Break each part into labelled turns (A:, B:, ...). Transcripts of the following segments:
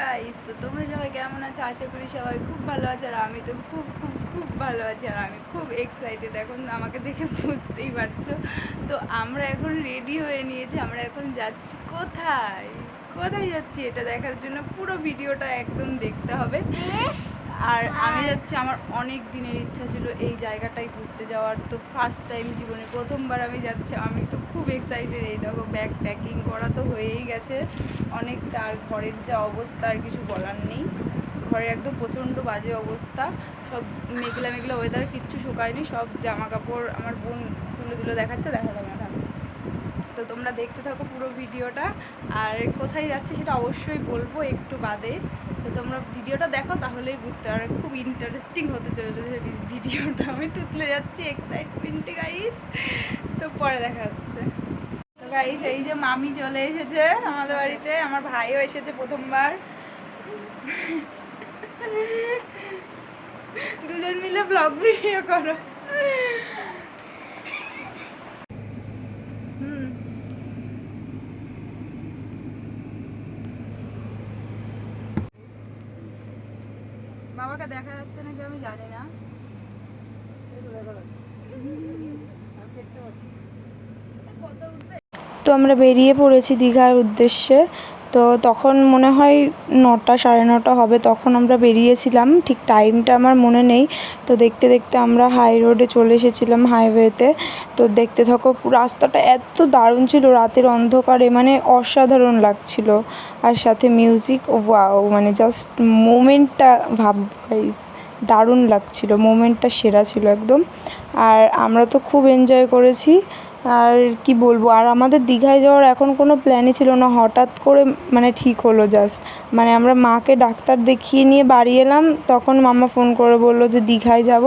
A: Guys, তো তোমরা সবাই কেমন আছো? আশা করি সবাই খুব ভালো আছে। আর আমি তো খুব খুব খুব ভালো আছি। আর আমি খুব এক্সাইটেড, এখন আমাকে দেখে বুঝতেই পারছো। তো আমরা এখন রেডি হয়ে নিয়েছি। আমরা এখন যাচ্ছি কোথায় কোথায় যাচ্ছি এটা দেখার জন্য পুরো ভিডিওটা একদম দেখতে হবে। আর আমি যাচ্ছি, আমার অনেক দিনের ইচ্ছা ছিল এই জায়গাটায় ঘুরতে যাওয়ার। তো ফার্স্ট টাইম জীবনে প্রথমবার আমি যাচ্ছি। আমি তো খুব এক্সাইটেড। এই দেখো, ব্যাগ প্যাকিং করা তো হয়েই গেছে অনেকটা। আর ঘরের যা অবস্থা আর কিছু বলার নেই। ঘরে একদম প্রচণ্ড বাজে অবস্থা, সব মেঘলা মেঘলা ওয়েদার, কিচ্ছু শুকায়নি। সব জামা কাপড় আমার বোন তুলে তুলে দেখাচ্ছে, দেখা যাবে না। তো তোমরা দেখতে থাকো পুরো ভিডিওটা। আর কোথায় যাচ্ছি সেটা অবশ্যই বলবো একটু বাদে। তো তোমরা ভিডিওটা দেখো, তাহলেই বুঝতে পারবে। খুব ইন্টারেস্টিং হতে চলেছে ভিডিওটা। আমি তুতলে যাচ্ছি এক্সাইটমেন্টে গাইস। তো পরে দেখা হচ্ছে। তো গাইস, এই যে মামি চলে এসেছে আমাদের বাড়িতে, আমার ভাইও এসেছে প্রথমবার। দুজন মিলে ব্লগ ভিডিও করো। বাবাকে দেখা যাচ্ছে নাকি আমি জানি না।
B: তো আমরা বেরিয়ে পড়েছি দীঘার উদ্দেশ্যে। তো তখন মনে হয় 9টা সাড়ে 9টা হবে, তখন আমরা বেরিয়েছিলাম। ঠিক টাইমটা আমার মনে নেই। তো দেখতে দেখতে আমরা হাই রোডে চলে এসেছিলাম, হাইওয়েতে। তো দেখতে থাকো, রাস্তাটা এত দারুণ ছিল রাতের অন্ধকারে, মানে অসাধারণ লাগছিল। আর সাথে মিউজিক, ওয়াও, মানে জাস্ট মোমেন্টটা ভাব গাইস, দারুণ লাগছিল, মোমেন্টটা সেরা ছিল একদম। আর আমরা তো খুব এনজয় করেছি। আর কি বলবো, আর আমাদের দীঘায় যাওয়ার এখন কোনো প্ল্যানই ছিল না, হঠাৎ করে মানে ঠিক হলো জাস্ট। মানে আমরা মাকে ডাক্তার দেখিয়ে নিয়ে বাড়ি এলাম, তখন মামা ফোন করে বললো যে দীঘায় যাব।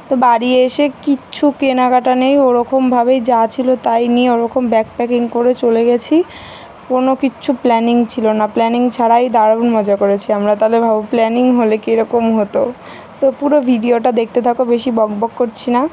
B: তো বাড়ি এসে কিচ্ছু কেনাকাটা নেই, ওরকমভাবেই যা ছিল তাই নিয়ে ওরকম ব্যাগ প্যাকিং করে চলে গেছি। কোনো কিচ্ছু প্ল্যানিং ছিল না, প্ল্যানিং ছাড়াই দারুণ মজা করেছি আমরা। তাহলে ভাবো প্ল্যানিং হলে কীরকম হতো। তো পুরো ভিডিওটা দেখতে থাকো, বেশি বকবক করছি না।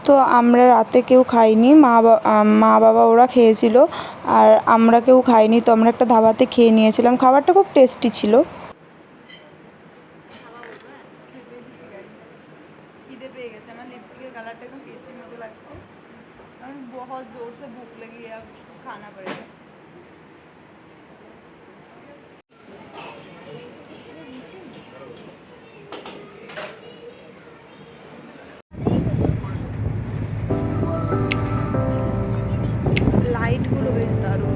B: তো আমরা রাতে কেউ খাইনি, মা বাবা ওরা খেয়েছিল, আর আমরা কেউ খাইনি। তো আমরা একটা ধাবাতে খেয়ে নিয়েছিলাম, খাবারটা খুব টেস্টি ছিল।
A: খিদে পেয়ে গেছে আমার, লিপস্টিকের কালারটা একদম কেসির মতো লাগছে। আমার बहुत जोर से भूख लगी है, अब खाना पड़ेगा। লাইটগুলো বেশ দারুণ।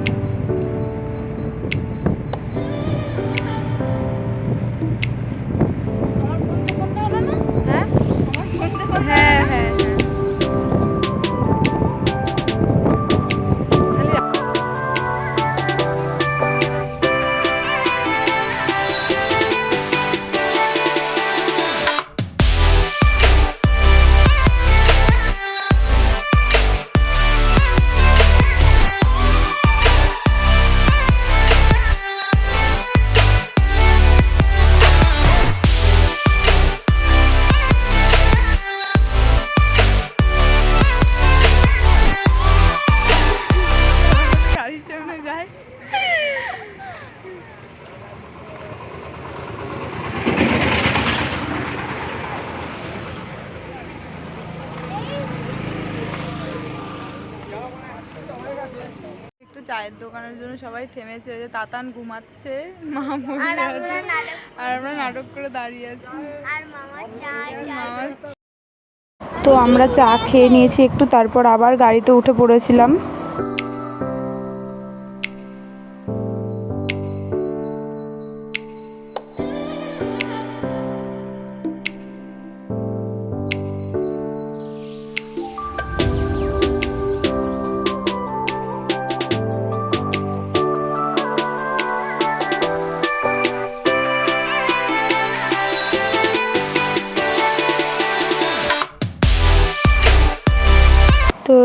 A: আমার বন্ধু বন্ধু হলো না? হ্যাঁ, আমার বন্ধু বন্ধু। হ্যাঁ হ্যাঁ হ্যাঁ। গাড়ির সামনে যায়। একটু চায়ের দোকানের জন্য সবাই থেমেছে। ওই যে তাতান ঘুমাচ্ছে, মা বসে আছে, আর আমরা নাটক করে দাঁড়িয়ে আছি। মামা
B: তো আমরা চা খেয়ে নিয়েছি একটু, তারপর আবার গাড়িতে উঠে পড়েছিলাম। তো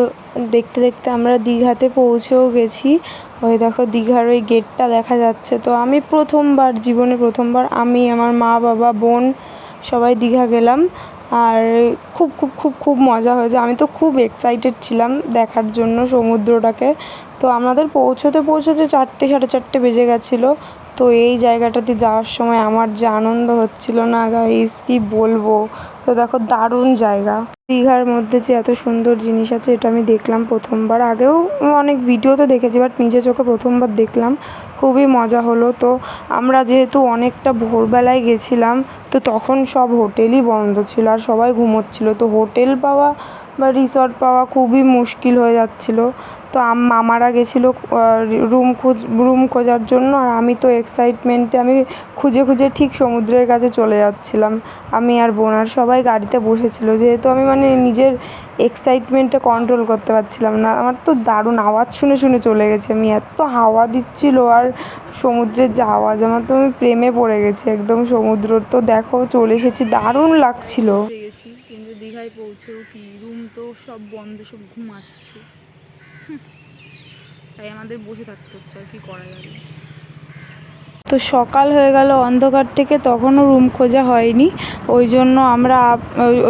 B: দেখতে দেখতে আমরা দীঘাতে পৌঁছেও গেছি। ওই দেখো দীঘার ওই গেটটা দেখা যাচ্ছে। তো আমি জীবনে প্রথমবার আমি, আমার মা, বাবা, বোন সবাই দীঘা গেলাম। আর খুব খুব খুব খুব মজা হয়েছে। আমি তো খুব এক্সাইটেড ছিলাম দেখার জন্য সমুদ্রটাকে। তো আমাদের পৌঁছতে 4টে 4:30 বেজে গেছিলো। তো এই জায়গাটাতে যাওয়ার সময় আমার যে আনন্দ হচ্ছিল না গাইস, কি বলবো। তো দেখো দারুণ জায়গা। দীঘার মধ্যে যে এত সুন্দর জিনিস আছে এটা আমি দেখলাম প্রথমবার। আগেও অনেক ভিডিওতে দেখেছি, বাট নিজে চোখে প্রথমবার দেখলাম। খুবই মজা হলো। তো আমরা যেহেতু অনেকটা ভোরবেলায় গেছিলাম, তো তখন সব হোটেলই বন্ধ ছিল আর সবাই ঘুমোচ্ছিল। তো হোটেল পাওয়া বা রিসর্ট পাওয়া খুবই মুশকিল হয়ে যাচ্ছিলো। তো মামারা গেছিলো রুম খোঁজার জন্য, আর আমি তো এক্সাইটমেন্টে আমি খুঁজে খুঁজে ঠিক সমুদ্রের কাছে চলে যাচ্ছিলাম। আমি আর বোন আর সবাই গাড়িতে বসেছিল, যেহেতু আমি মানে নিজের এক্সাইটমেন্টটা কন্ট্রোল করতে পারছিলাম না। আমার তো দারুণ আওয়াজ শুনে শুনে চলে গেছি আমি, এত হাওয়া দিচ্ছিল আর সমুদ্রের যে আওয়াজ, আমার তো আমি প্রেমে পড়ে গেছি একদম সমুদ্র। তো দেখো চলে এসেছি, দারুণ লাগছিল।
A: গেছি কিন্তু দীঘায় পৌঁছেও কি রুম তো সব বন্ধ, সব ঘুমাচ্ছে। তাই আমাদের বসে থাকতে হচ্ছে, আর কি করা যাবে।
B: তো সকাল হয়ে গেল অন্ধকার থেকে, তখনও রুম খোঁজা হয়নি। ওই জন্য আমরা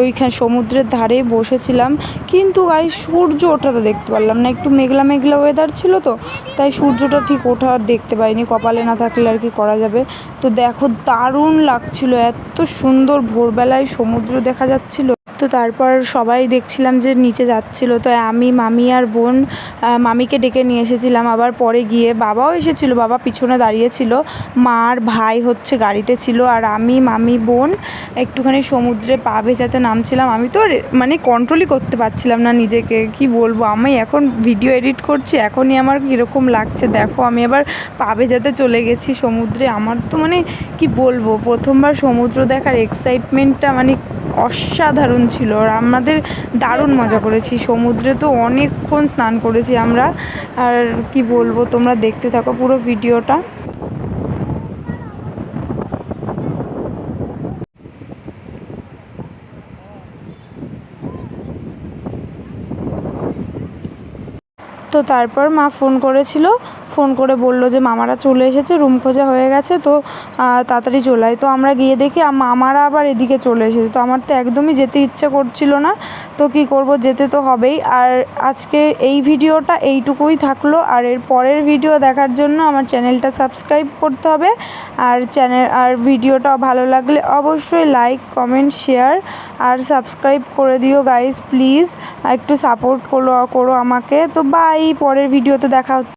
B: ওইখানে সমুদ্রের ধারে বসেছিলাম। কিন্তু সূর্য ওঠাতে দেখতে পারলাম না, একটু মেঘলা মেঘলা ওয়েদার ছিল, তো তাই সূর্যটা ঠিক ওঠা দেখতে পাইনি। কপালে না থাকলে আর কি করা যাবে। তো দেখো দারুণ লাগছিল, এত সুন্দর ভোরবেলায় সমুদ্র দেখা যাচ্ছিল। তো তারপর সবাই দেখছিলাম যে নিচে যাচ্ছিলো। তো আমি, মামি আর বোন, মামিকে ডেকে নিয়ে এসেছিলাম আবার পরে গিয়ে। বাবাও এসেছিলো, বাবা পিছনে দাঁড়িয়েছিল। মা আর ভাই হচ্ছে গাড়িতে ছিল, আর আমি, মামি, বোন একটুখানি সমুদ্রে পা ভেজাতে নামছিলাম। আমি তো মানে কন্ট্রোলই করতে পারছিলাম না নিজেকে, কি বলবো। আমি এখন ভিডিও এডিট করছি, এখনই আমার কীরকম লাগছে দেখো। আমি আবার পা ভেজাতে চলে গেছি সমুদ্রে। আমার তো মানে কি বলবো, প্রথমবার সমুদ্র দেখার এক্সাইটমেন্টটা মানে অসাধারণ ছিল। আর আমাদের দারুণ মজা করেছি সমুদ্রে, তো অনেকক্ষণ স্নান করেছি আমরা। আর কি বলবো, তোমরা দেখতে থাকো পুরো ভিডিওটা। তো তারপর মা ফোন করেছিল, ফোন করে বললো যে মামারা চলে এসেছে, রুম খোঁজা হয়ে গেছে, তো তাড়াতাড়ি চলে আয়। তো আমরা গিয়ে দেখি মামারা আবার এদিকে চলে এসেছে। তো আমার তো একদমই যেতে ইচ্ছে করছিল না, তো কি করব, যেতে তো হবেই। আর আজকে এই ভিডিওটা এইটুকুই থাকলো। আর এর পরের ভিডিও দেখার জন্য আমার চ্যানেলটা সাবস্ক্রাইব করতে হবে। আর ভিডিওটা ভালো লাগলে অবশ্যই লাইক, কমেন্ট, শেয়ার আর সাবস্ক্রাইব করে দিও গাইস প্লিজ। একটু সাপোর্ট করো আমাকে। তো বাই, পরের ভিডিওতে দেখা হচ্ছে।